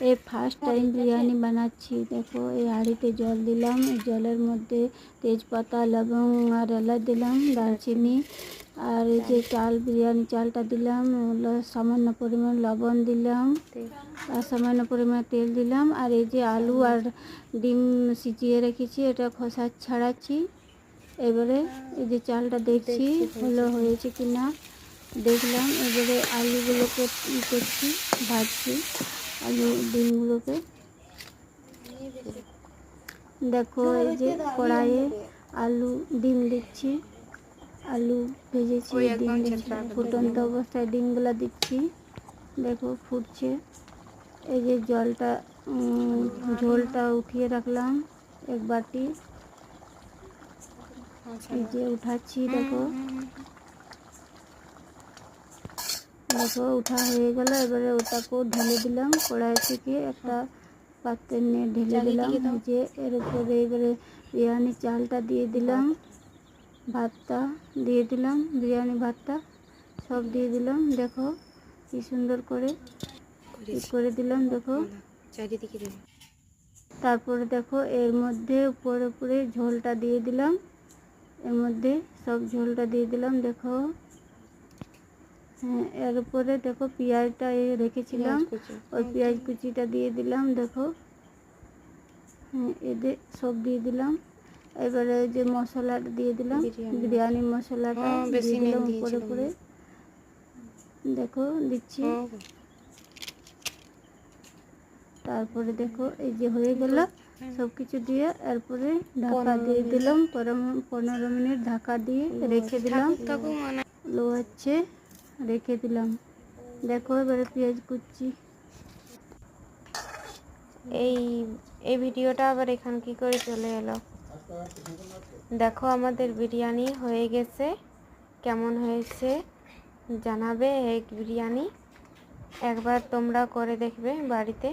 এই first time biryani বানাচ্ছি। দেখো এই হাঁড়িতে জল দিলাম, এই জলের মধ্যে তেজপাতা, লবঙ্গ আর এলাচ দিলাম, দারচিনি, আর এই যে চাল, বিরিয়ানি চালটা দিলাম, সামান্য পরিমাণ লবণ দিলাম, আর সামান্য পরিমাণ তেল দিলাম। আর এই যে আলু আর ডিম সিজিয়ে রেখেছি, এটা খোসা ছাড়াচ্ছি। এবারে এই যে চালটা দেখছি ভালো হয়েছে কিনা, দেখলাম। এবারে আলুগুলোকে করছি, ভাজছি আলু ডিমগুলোকে। দেখো এই যে কড়াইয়ে আলু ডিম দিচ্ছি, আলু ভেজেছি, ডিম দিচ্ছি, ফুটন্ত অবস্থায় ডিমগুলো দিচ্ছি। দেখো ফুটছে। এই যে জলটা ঝোলটা উঠিয়ে রাখলাম এক বাটি, এই যে উঠাচ্ছি। দেখো দেখো উঠা হয়ে গেল। এবারে ওটাকেও ঢেলে দিলাম, কড়াই থেকে একটা পাত্রে নিয়ে ঢেলে দিলাম। যে এর উপরে এবারে বিরিয়ানি চালটা দিয়ে দিলাম, ভাতটা দিয়ে দিলাম, বিরিয়ানি ভাতটা সব দিয়ে দিলাম। দেখো কি সুন্দর করে দিলাম। দেখো চারিদিকে দেবে। তারপরে দেখো এর মধ্যে উপরে উপরে ঝোলটা দিয়ে দিলাম, এর মধ্যে সব ঝোলটা দিয়ে দিলাম। দেখো হ্যাঁ, এর উপরে দেখো পেঁয়াজটা রেখেছিলাম, ওই পেঁয়াজ কুচিটা দিয়ে দিলাম। দেখো হ্যাঁ, এদের সব দিয়ে দিলাম। এবারে যে মশলাটা দিয়ে দিলাম, বিরিয়ানি মশলাটা দিয়ে দিলাম উপরে উপরে। দেখো দিচ্ছি। তারপরে দেখো এই যে হয়ে গেল সব কিছু দিয়ে, এরপরে ঢাকা দিয়ে দিলাম। 15 মিনিট ঢাকা দিয়ে রেখে দিলাম, লো হচ্ছে রেখে দিলাম। দেখো এবারে পেঁয়াজ কুচি। এই ভিডিওটা আবার এখান কি করে চলে এলো? দেখো আমাদের বিরিয়ানি হয়ে গেছে, কেমন হয়েছে জানাবে। এগ বিরিয়ানি একবার তোমরা করে দেখবে বাড়িতে।